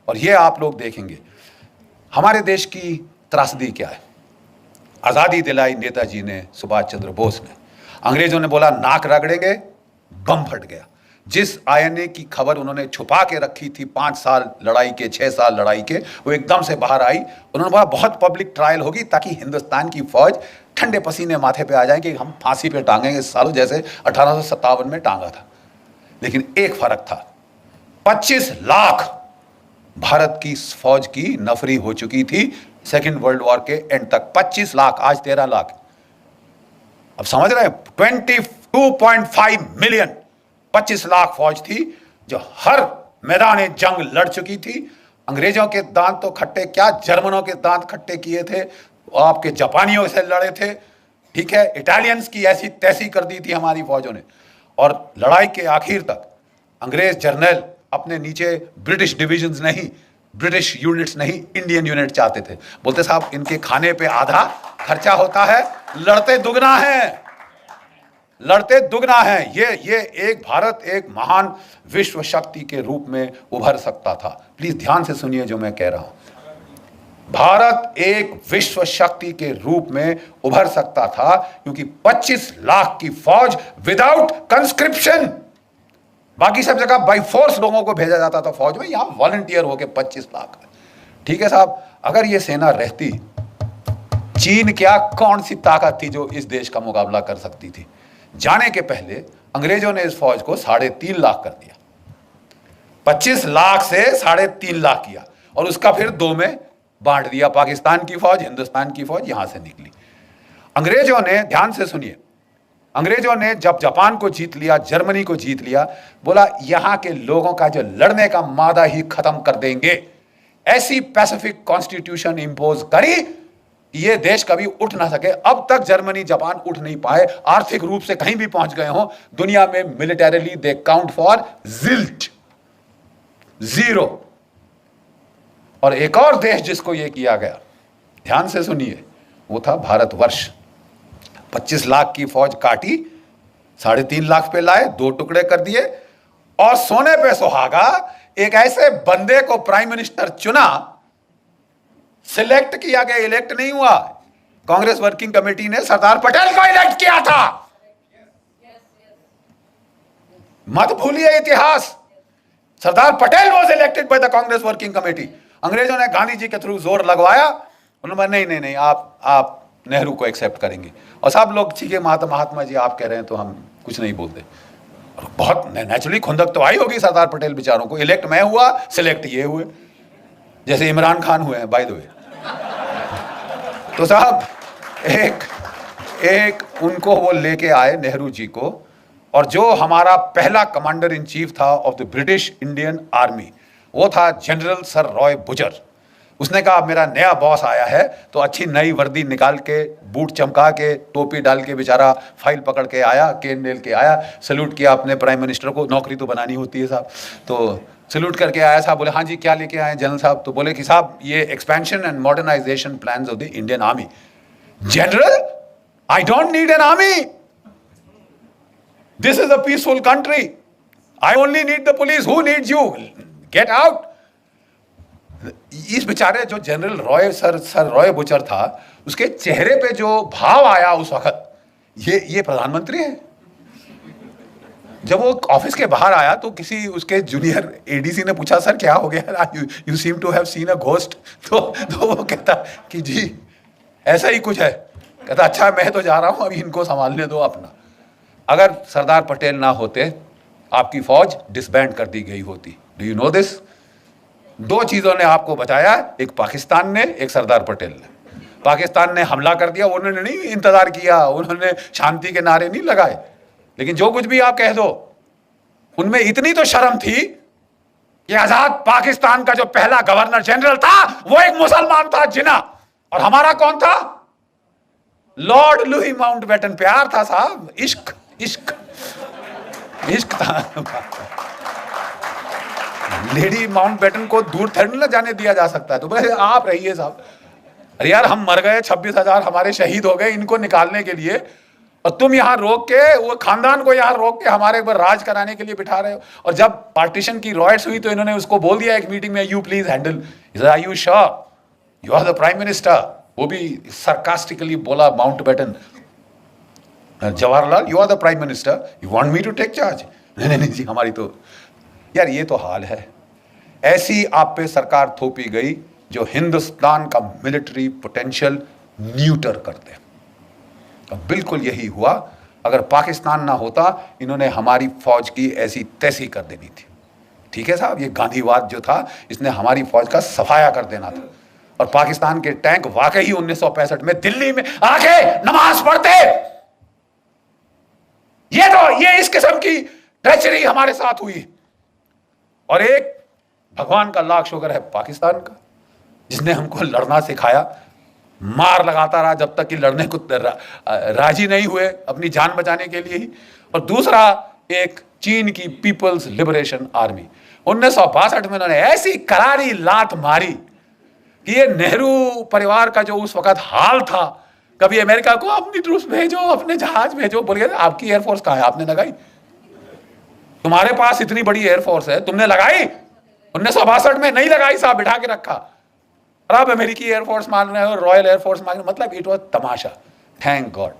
और ये आप लोग देखेंगे हमारे देश की त्रासदी क्या है। आज़ादी दिलाई नेताजी ने, सुभाष चंद्र बोस ने। अंग्रेजों ने बोला नाक रगड़ेंगे, बम फट गया। जिस आईएनए की खबर उन्होंने छुपा के रखी थी 5 साल लड़ाई के, 6 साल लड़ाई के, वो एकदम से बाहर आई। उन्होंने बोला बहुत पब्लिक ट्रायल होगी ताकि हिंदुस्तान की फौज ठंडे पसीने माथे पे आ जाए कि हम फांसी पे टांगेंगे सालों, जैसे 1857 में टांगा था। लेकिन एक फर्क था, 25 लाख भारत की फौज की नफरी हो चुकी थी सेकेंड वर्ल्ड वॉर के एंड तक। 25 लाख, आज 13 लाख। अब समझ रहे हैं, 22.5 मिलियन, 25 लाख फौज थी जो हर मैदान जंग लड़ चुकी थी। अंग्रेजों के दांत तो खट्टे क्या, जर्मनों के दांत खट्टे किए थे, आपके जापानियों से लड़े थे, ठीक है, इटालियंस की ऐसी तैसी कर दी थी हमारी फौजों ने। और लड़ाई के आखिर तक अंग्रेज जर्नल अपने नीचे ब्रिटिश डिविजन्स नहीं, ब्रिटिश यूनिट्स नहीं, इंडियन यूनिट चाहते थे। बोलते साहब इनके खाने पे आधा खर्चा होता है, लड़ते दुगना है, लड़ते दुगना है। ये एक भारत एक महान विश्व शक्ति के रूप में उभर सकता था। प्लीज ध्यान से सुनिए जो मैं कह रहा हूं। भारत एक विश्व शक्ति के रूप में उभर सकता था क्योंकि 25 लाख की फौज विदाउट कंस्क्रिप्शन, बाकी सब जगह बाई फोर्स लोगों को भेजा जाता था फौज में, यहां वॉलंटियर होके 25 लाख। ठीक है साहब, अगर ये सेना रहती, चीन क्या कौन सी ताकत थी जो इस देश का मुकाबला कर सकती थी। जाने के पहले अंग्रेजों ने इस फौज को 3.5 लाख कर दिया, 25 लाख से 3.5 लाख किया और उसका फिर 2 में बांट दिया। पाकिस्तान की फौज, हिंदुस्तान की फौज यहां से निकली। अंग्रेजों ने, ध्यान से सुनिए, अंग्रेजों ने जब जापान को जीत लिया, जर्मनी को जीत लिया, बोला यहां के लोगों का जो लड़ने का मादा ही खत्म कर देंगे। ऐसी पैसिफिक कॉन्स्टिट्यूशन इंपोज करी, ये देश कभी उठ ना सके। अब तक जर्मनी जापान उठ नहीं पाए, आर्थिक रूप से कहीं भी पहुंच गए हो दुनिया में, मिलिटरीली दे काउंट फॉर जिल्ट, 0। और एक और देश जिसको ये किया गया, ध्यान से सुनिए, वो था भारतवर्ष। 25 लाख की फौज काटी, 3.5 लाख पे लाए, 2 टुकड़े कर दिए और सोने पे सुहागा एक ऐसे बंदे को प्राइम मिनिस्टर चुना, सिलेक्ट किया गया, इलेक्ट नहीं हुआ। कांग्रेस वर्किंग कमेटी ने सरदार पटेल को इलेक्ट किया था। मत भूलिए इतिहास, Sardar Patel was elected by the Congress working committee. अंग्रेजों ने गांधी जी के थ्रू जोर लगवाया, उन्होंने नहीं, आप नेहरू को एक्सेप्ट करेंगे। और सब लोग ठीक है महात्मा जी आप कह रहे हैं तो हम कुछ नहीं बोलते। और बहुत नेचुरली खुंदक तो आई होगी सरदार पटेल बेचारों को, इलेक्ट मैं हुआ, सिलेक्ट ये हुए, जैसे इमरान खान हुए हैं बाय द वे। तो साहब एक उनको वो लेके आए नेहरू जी को, और जो हमारा पहला कमांडर इन चीफ था of the British Indian army, वो था जनरल सर रॉय बुजर। उसने कहा मेरा नया बॉस आया है, तो अच्छी नई वर्दी निकाल के, बूट चमका के, टोपी डाल के बेचारा फाइल पकड़ के आया, केन लेल के आया, सल्यूट किया अपने प्राइम मिनिस्टर को, नौकरी तो बनानी होती है साहब। तो सल्यूट करके आया साहब, बोले हाँ जी क्या लेके आए जनरल साहब। तो बोले कि साहब ये expansion and modernization plans of the Indian army. General, I don't need an army, this is a peaceful country, I only need the police, who needs you, get out. इस बेचारे जो general Roy sir Roy Bucher था, उसके चेहरे पे जो भाव आया उस वक्त, ये प्रधानमंत्री है। जब वो ऑफिस के बाहर आया तो किसी उसके जूनियर एडीसी ने पूछा सर क्या हो गया, you seem to have seen a ghost. तो वो कहता कि जी ऐसा ही कुछ है। कहता अच्छा मैं तो जा रहा हूं, अभी इनको संभालने दो अपना। अगर सरदार पटेल ना होते आपकी फौज डिसबैंड कर दी गई होती। Do you know this? 2 चीजों ने आपको बचाया, एक पाकिस्तान ने, एक सरदार पटेल ने। पाकिस्तान ने हमला कर दिया, उन्होंने नहीं इंतजार किया, उन्होंने शांति के नारे नहीं लगाए। लेकिन जो कुछ भी आप कह दो, उनमें इतनी तो शर्म थी कि आजाद पाकिस्तान का जो पहला गवर्नर जनरल था वो एक मुसलमान था, जिना। और हमारा कौन था? Lord Louis Mountbatten. प्यार था साहब, इश्क इश्क इश्क था। लेडी माउंटबेटन को दूर थोड़ी ना जाने दिया जा सकता है। तो बस आप रहिए साहब। अरे यार हम मर गए, 26,000 हमारे शहीद हो गए, इनको निकालने के लिए और तुम यहां रोक के, वो खानदान को यहां रोक के हमारे ऊपर राज कराने के लिए बिठा रहे हो। और जब पार्टीशन की रॉयट्स हुई तो इन्होंने उसको बोल दिया एक मीटिंग में, you please handle. Are you sure you are the prime minister? वो भी सरकास्टिकली बोला Mountbatten, Jawaharlal you are the prime minister, you want me to take charge? नहीं नहीं जी, हमारी तो यार ये तो हाल है। ऐसी आप पे सरकार थोपी गई जो हिंदुस्तान का मिलिट्री पोटेंशियल न्यूटर कर दे। अब बिल्कुल यही हुआ। अगर पाकिस्तान ना होता, इन्होंने हमारी फौज की ऐसी तैसी कर देनी थी। ठीक है साहब, ये गांधीवाद जो था इसने हमारी फौज का सफाया कर देना था। और पाकिस्तान के टैंक वाकई 1965 में दिल्ली में आके नमाज पढ़ते। ये इस किस्म की ट्रेचरी हमारे साथ हुई। और एक भगवान का लाख शुक्र है पाकिस्तान का, जिसने हमको लड़ना सिखाया, मार लगाता रहा जब तक कि लड़ने को राजी नहीं हुए अपनी जान बचाने के लिए ही। और दूसरा एक चीन की पीपल्स लिबरेशन आर्मी, 1962 में उन्होंने ऐसी करारी लात मारी कि ये नेहरू परिवार का जो उस वक्त हाल था, कभी अमेरिका को अपनी ट्रूप्स भेजो, अपने जहाज भेजो, बोलिए आपकी एयरफोर्स कहां है, आपने लगाई? तुम्हारे पास इतनी बड़ी एयरफोर्स है, तुमने लगाई? 1962 में नहीं लगाई साहब, बिठा के रखा। और आप अमेरिकी एयरफोर्स मान रहे हो, रॉयल एयरफोर्स मान रहे हो, मतलब it was Tamasha. Thank God